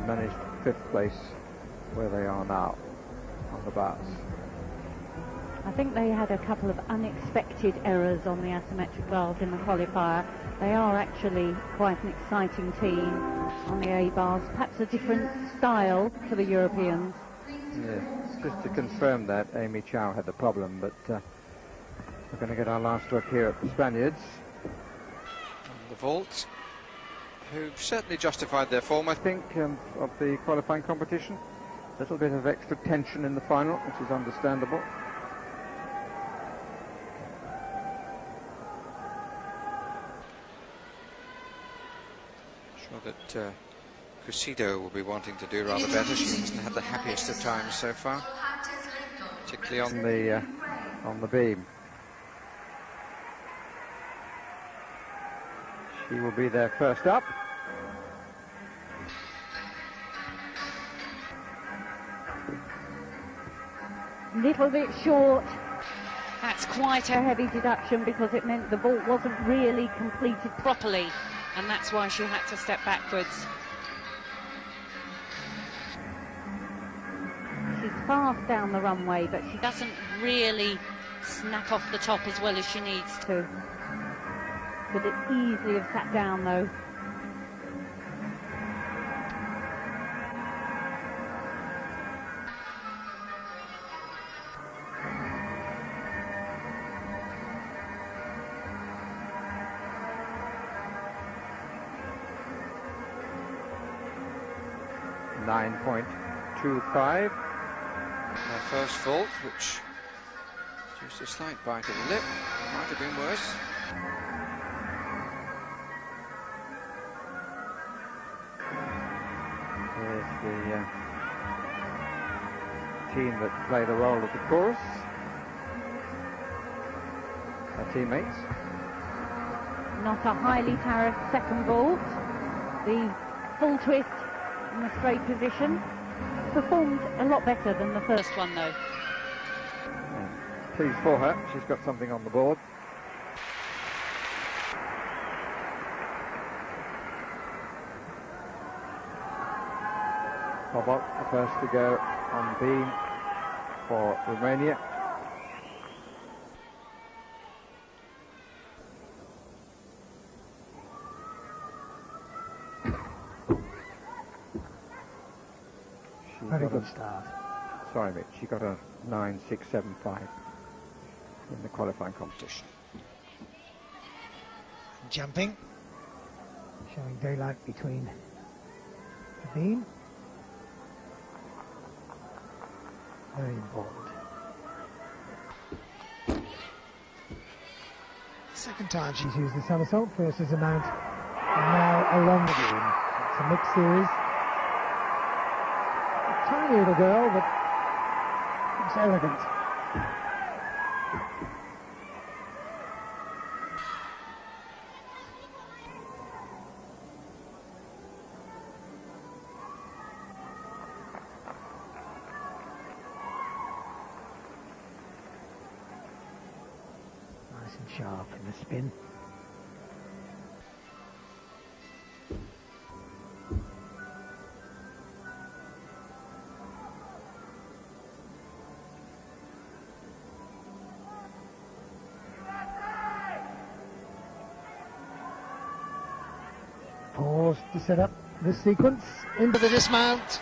managed 5th place where they are now on the bars. I think they had a couple of unexpected errors on the asymmetric bars in the qualifier. They are actually quite an exciting team on the A bars, perhaps a different style for the Europeans. Yes, just to confirm that, Amy Chow had the problem, but we're going to get our last look here at the Spaniards. The vault, who certainly justified their form, I think, of the qualifying competition. A little bit of extra tension in the final, which is understandable. Sure that Cressida will be wanting to do rather better. She hasn't had the happiest of times so far, particularly on the beam. She will be there first up. Little bit short. That's quite a heavy deduction because it meant the vault wasn't really completed properly, and that's why she had to step backwards. She's fast down the runway, but she doesn't really snap off the top as well as she needs to. Could it easily have sat down though. .25. Their first vault, which just a slight bite of the lip, might have been worse. Here's the team that play the role of the chorus. Our teammates. Not a highly tariffed second vault. The full twist in the straight position. Performed a lot better than the first one though. Yeah. Pleased for her, she's got something on the board. Bobok, the first to go on beam for Romania. Very good start. Sorry, Mitch, she got a 9.675 in the qualifying competition. Jumping. Showing daylight between the beam. Very important. Second time she's used the somersault, first as a mount, and now along the beam. It's a mixed series. Tiny little girl, but it's elegant. Nice and sharp in the spin. Pause to set up this sequence into the dismount.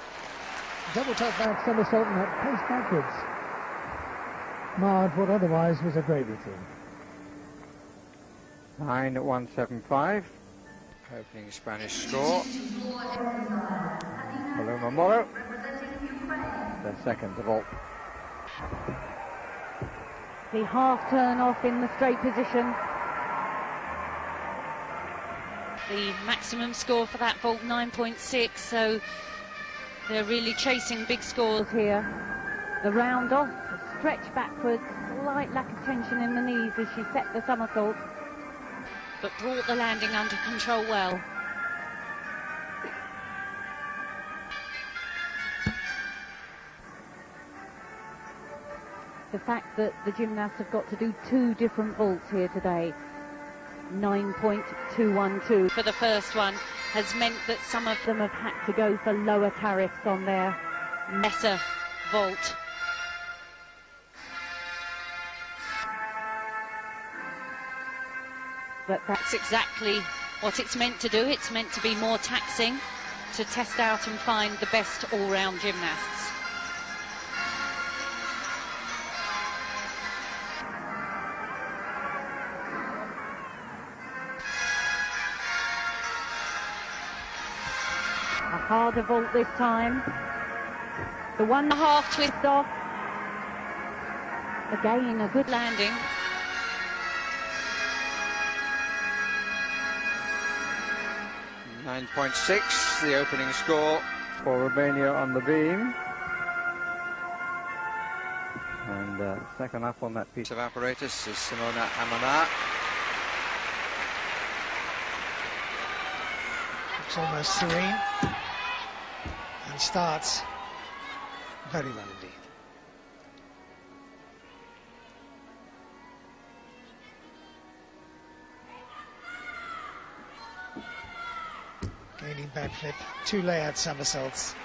Double top back somersault and that pace backwards. Marred what otherwise was a great routine. 9.175. Opening Spanish score. Paloma Moro, the second vault. The half turn off in the straight position. The maximum score for that vault, 9.6, so they're really chasing big scores here. The round off, the stretch backwards, slight lack of tension in the knees as she set the somersault, but brought the landing under control well. The fact that the gymnasts have got to do 2 different vaults here today. 9.212 for the first one, has meant that some of them have had to go for lower tariffs on their lesser vault. But that's exactly what it's meant to do. It's meant to be more taxing, to test out and find the best all-round gymnasts. A harder vault this time. The 1.5 twist off. Again, a good landing. .6, the opening score for Romania on the beam. And second up on that piece of apparatus is Simona Amana. Looks almost serene and starts very well indeed. Gaining backflip, 2 layout somersaults.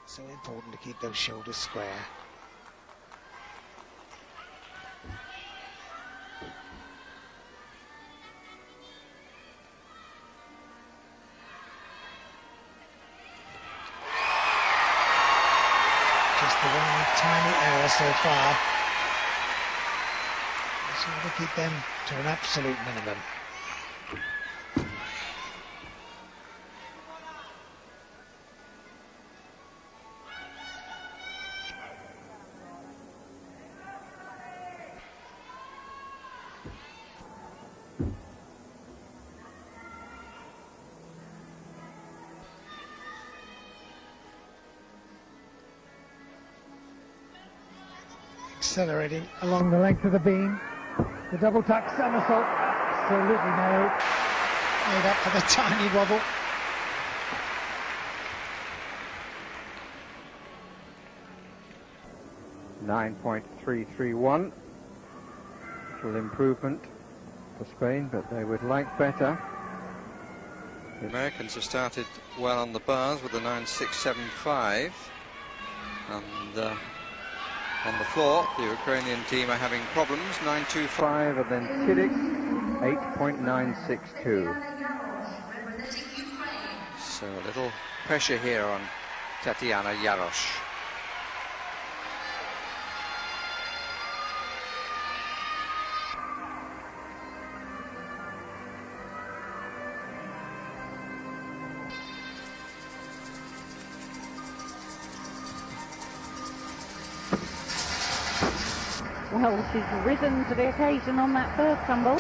So important to keep those shoulders square. Just the one tiny error so far. Just want to keep them to an absolute minimum. Accelerating along the length of the beam. The double tuck somersault, absolutely nailed. Made up for the tiny wobble. .331. Little improvement for Spain, but they would like better. The Americans have started well on the bars with a 9.675, and on the floor, the Ukrainian team are having problems. 9.25, and then Tiddick 8.962. So a little pressure here on Tatiana Jarosz. Well, she's risen to the occasion on that first tumble.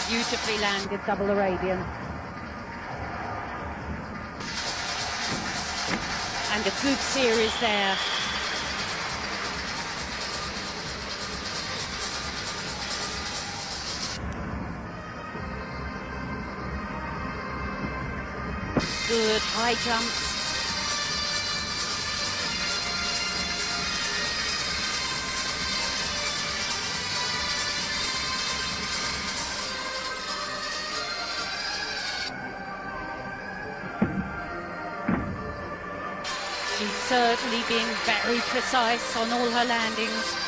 Beautifully landed double Arabian. And a good series there. Good high jumps. She's certainly being very precise on all her landings.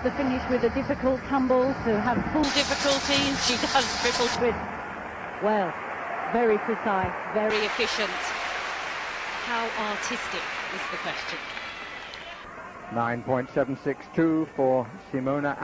The finish with a difficult tumble to have full difficulty, and she does triple twist. Well, very precise, very efficient. How artistic is the question? 9.762 for Simona